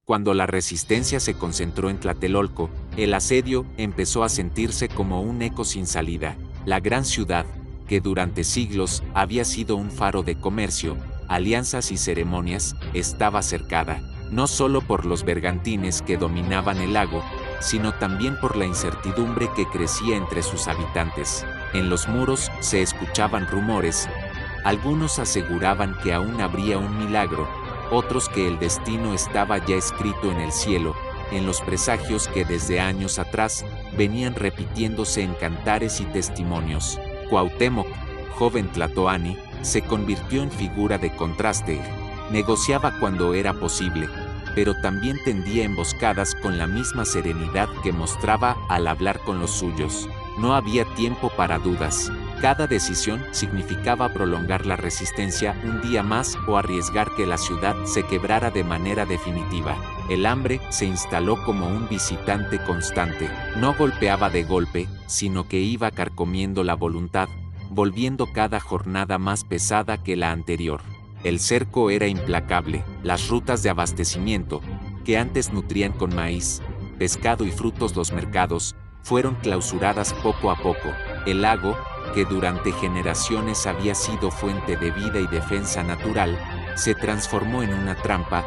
Cuando la resistencia se concentró en Tlatelolco, el asedio empezó a sentirse como un eco sin salida. La gran ciudad, que durante siglos había sido un faro de comercio, alianzas y ceremonias, estaba cercada, no solo por los bergantines que dominaban el lago, sino también por la incertidumbre que crecía entre sus habitantes. En los muros se escuchaban rumores. Algunos aseguraban que aún habría un milagro, otros que el destino estaba ya escrito en el cielo, en los presagios que desde años atrás venían repitiéndose en cantares y testimonios. Cuauhtémoc, joven tlatoani, se convirtió en figura de contraste. Negociaba cuando era posible, pero también tendía emboscadas con la misma serenidad que mostraba al hablar con los suyos. No había tiempo para dudas. Cada decisión significaba prolongar la resistencia un día más o arriesgar que la ciudad se quebrara de manera definitiva. El hambre se instaló como un visitante constante. No golpeaba de golpe, sino que iba carcomiendo la voluntad, volviendo cada jornada más pesada que la anterior. El cerco era implacable. Las rutas de abastecimiento, que antes nutrían con maíz, pescado y frutos los mercados, fueron clausuradas poco a poco. El lago, que durante generaciones había sido fuente de vida y defensa natural, se transformó en una trampa.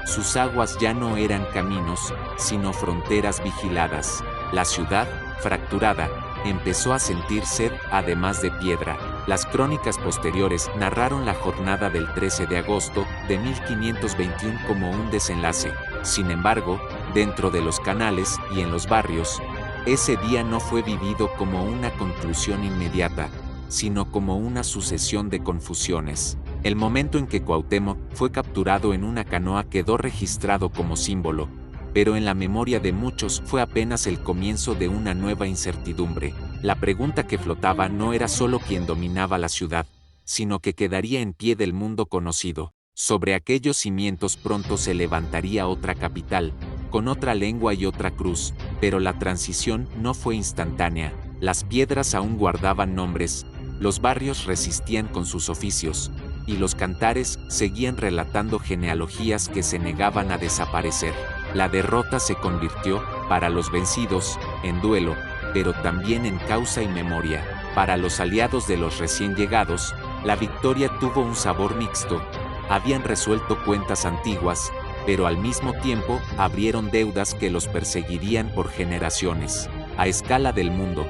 Sus aguas ya no eran caminos, sino fronteras vigiladas. La ciudad, fracturada, empezó a sentir sed, además de piedra. Las crónicas posteriores narraron la jornada del 13 de agosto de 1521 como un desenlace. Sin embargo, dentro de los canales y en los barrios, ese día no fue vivido como una conclusión inmediata, sino como una sucesión de confusiones. El momento en que Cuauhtémoc fue capturado en una canoa quedó registrado como símbolo, pero en la memoria de muchos fue apenas el comienzo de una nueva incertidumbre. La pregunta que flotaba no era solo quién dominaba la ciudad, sino que quedaría en pie del mundo conocido. Sobre aquellos cimientos pronto se levantaría otra capital, con otra lengua y otra cruz, pero la transición no fue instantánea. Las piedras aún guardaban nombres, los barrios resistían con sus oficios, y los cantares seguían relatando genealogías que se negaban a desaparecer. La derrota se convirtió, para los vencidos, en duelo, pero también en causa y memoria. Para los aliados de los recién llegados, la victoria tuvo un sabor mixto. Habían resuelto cuentas antiguas, pero al mismo tiempo abrieron deudas que los perseguirían por generaciones. A escala del mundo,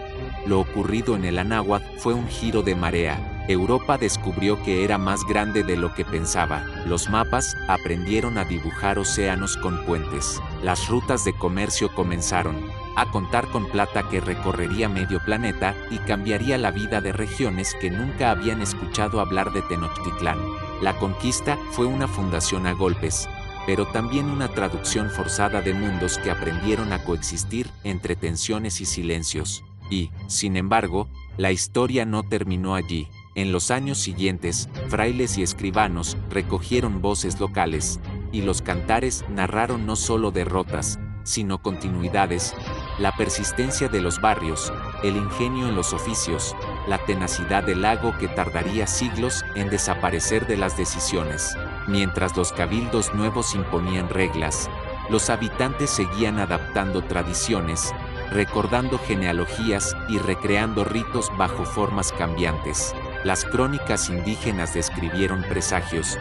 lo ocurrido en el Anáhuac fue un giro de marea. Europa descubrió que era más grande de lo que pensaba. Los mapas aprendieron a dibujar océanos con puentes. Las rutas de comercio comenzaron a contar con plata que recorrería medio planeta y cambiaría la vida de regiones que nunca habían escuchado hablar de Tenochtitlán. La conquista fue una fundación a golpes, pero también una traducción forzada de mundos que aprendieron a coexistir entre tensiones y silencios. Y, sin embargo, la historia no terminó allí. En los años siguientes, frailes y escribanos recogieron voces locales, y los cantares narraron no solo derrotas, sino continuidades, la persistencia de los barrios, el ingenio en los oficios, la tenacidad del lago que tardaría siglos en desaparecer de las decisiones. Mientras los cabildos nuevos imponían reglas, los habitantes seguían adaptando tradiciones, recordando genealogías y recreando ritos bajo formas cambiantes. Las crónicas indígenas describieron presagios,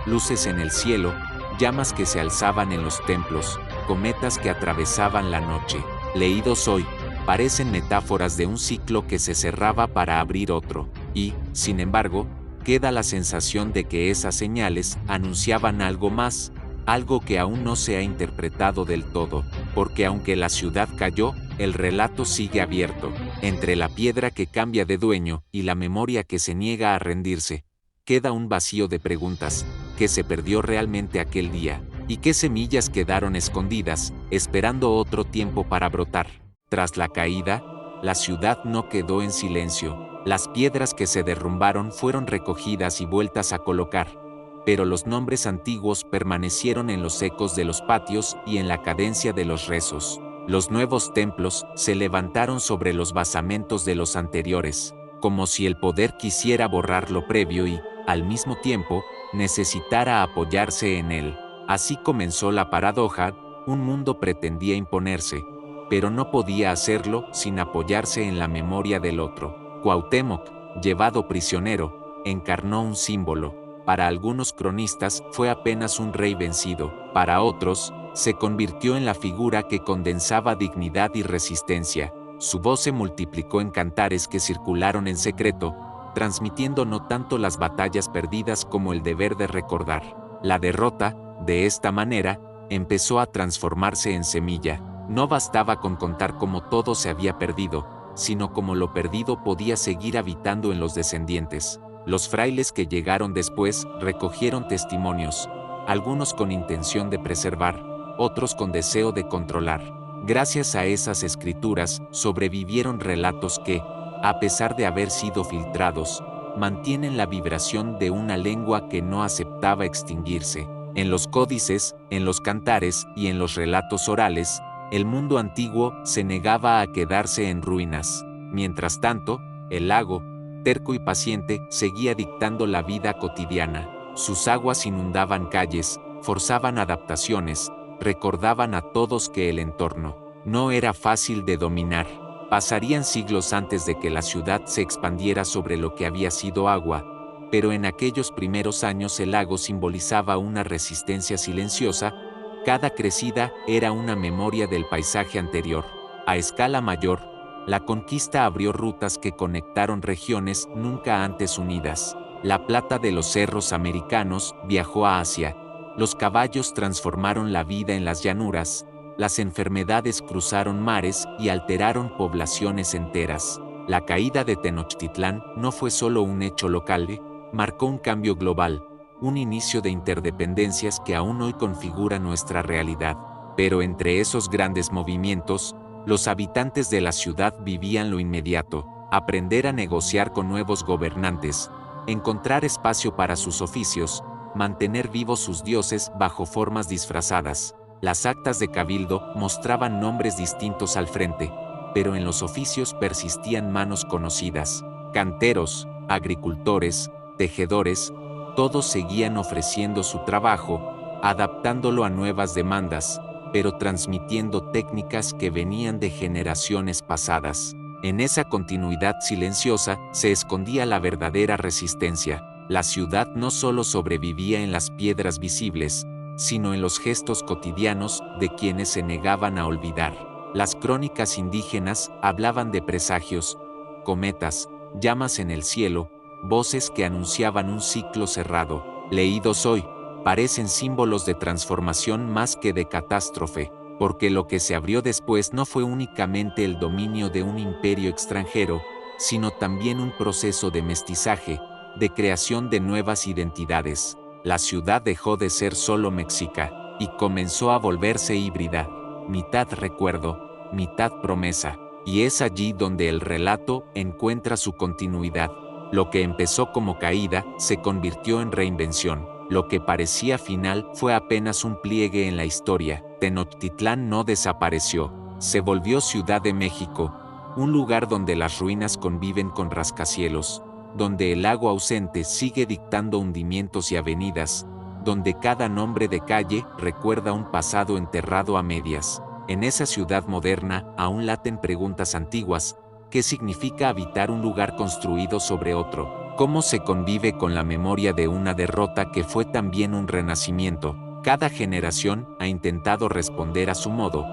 luces en el cielo, llamas que se alzaban en los templos, cometas que atravesaban la noche. Leídos hoy, parecen metáforas de un ciclo que se cerraba para abrir otro, y, sin embargo, queda la sensación de que esas señales anunciaban algo más, algo que aún no se ha interpretado del todo, porque aunque la ciudad cayó, el relato sigue abierto. Entre la piedra que cambia de dueño y la memoria que se niega a rendirse, queda un vacío de preguntas. ¿Qué se perdió realmente aquel día? ¿Y qué semillas quedaron escondidas, esperando otro tiempo para brotar? Tras la caída, la ciudad no quedó en silencio. Las piedras que se derrumbaron fueron recogidas y vueltas a colocar, pero los nombres antiguos permanecieron en los ecos de los patios y en la cadencia de los rezos. Los nuevos templos se levantaron sobre los basamentos de los anteriores, como si el poder quisiera borrar lo previo y, al mismo tiempo, necesitara apoyarse en él. Así comenzó la paradoja: un mundo pretendía imponerse, pero no podía hacerlo sin apoyarse en la memoria del otro. Cuauhtémoc, llevado prisionero, encarnó un símbolo. Para algunos cronistas fue apenas un rey vencido, para otros, se convirtió en la figura que condensaba dignidad y resistencia. Su voz se multiplicó en cantares que circularon en secreto, transmitiendo no tanto las batallas perdidas como el deber de recordar. La derrota, de esta manera, empezó a transformarse en semilla. No bastaba con contar cómo todo se había perdido, sino cómo lo perdido podía seguir habitando en los descendientes. Los frailes que llegaron después recogieron testimonios, algunos con intención de preservar, otros con deseo de controlar. Gracias a esas escrituras sobrevivieron relatos que, a pesar de haber sido filtrados, mantienen la vibración de una lengua que no aceptaba extinguirse. En los códices, en los cantares y en los relatos orales, el mundo antiguo se negaba a quedarse en ruinas. Mientras tanto, el lago, terco y paciente, seguía dictando la vida cotidiana. Sus aguas inundaban calles, forzaban adaptaciones, recordaban a todos que el entorno no era fácil de dominar. Pasarían siglos antes de que la ciudad se expandiera sobre lo que había sido agua, pero en aquellos primeros años el lago simbolizaba una resistencia silenciosa. Cada crecida era una memoria del paisaje anterior. A escala mayor, la conquista abrió rutas que conectaron regiones nunca antes unidas. La plata de los cerros americanos viajó a Asia. Los caballos transformaron la vida en las llanuras. Las enfermedades cruzaron mares y alteraron poblaciones enteras. La caída de Tenochtitlán no fue solo un hecho local, marcó un cambio global, un inicio de interdependencias que aún hoy configura nuestra realidad. Pero entre esos grandes movimientos, los habitantes de la ciudad vivían lo inmediato: aprender a negociar con nuevos gobernantes, encontrar espacio para sus oficios, mantener vivos sus dioses bajo formas disfrazadas. Las actas de cabildo mostraban nombres distintos al frente, pero en los oficios persistían manos conocidas. Canteros, agricultores, tejedores, todos seguían ofreciendo su trabajo, adaptándolo a nuevas demandas, pero transmitiendo técnicas que venían de generaciones pasadas. En esa continuidad silenciosa se escondía la verdadera resistencia. La ciudad no solo sobrevivía en las piedras visibles, sino en los gestos cotidianos de quienes se negaban a olvidar. Las crónicas indígenas hablaban de presagios, cometas, llamas en el cielo, voces que anunciaban un ciclo cerrado. Leídos hoy, parecen símbolos de transformación más que de catástrofe, porque lo que se abrió después no fue únicamente el dominio de un imperio extranjero, sino también un proceso de mestizaje, de creación de nuevas identidades. La ciudad dejó de ser solo mexica, y comenzó a volverse híbrida, mitad recuerdo, mitad promesa, y es allí donde el relato encuentra su continuidad. Lo que empezó como caída se convirtió en reinvención. Lo que parecía final fue apenas un pliegue en la historia. Tenochtitlán no desapareció, se volvió Ciudad de México, un lugar donde las ruinas conviven con rascacielos, donde el lago ausente sigue dictando hundimientos y avenidas, donde cada nombre de calle recuerda un pasado enterrado a medias. En esa ciudad moderna aún laten preguntas antiguas: ¿qué significa habitar un lugar construido sobre otro? ¿Cómo se convive con la memoria de una derrota que fue también un renacimiento? Cada generación ha intentado responder a su modo,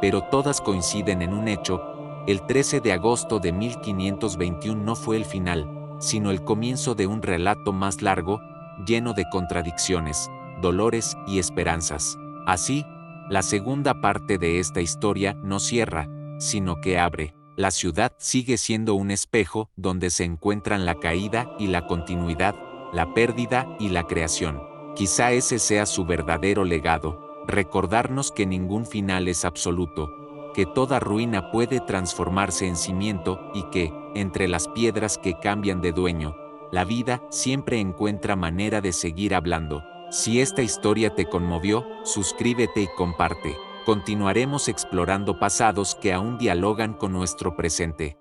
pero todas coinciden en un hecho: el 13 de agosto de 1521 no fue el final, sino el comienzo de un relato más largo, lleno de contradicciones, dolores y esperanzas. Así, la segunda parte de esta historia no cierra, sino que abre. La ciudad sigue siendo un espejo donde se encuentran la caída y la continuidad, la pérdida y la creación. Quizá ese sea su verdadero legado: recordarnos que ningún final es absoluto, que toda ruina puede transformarse en cimiento y que, entre las piedras que cambian de dueño, la vida siempre encuentra manera de seguir hablando. Si esta historia te conmovió, suscríbete y comparte. Continuaremos explorando pasados que aún dialogan con nuestro presente.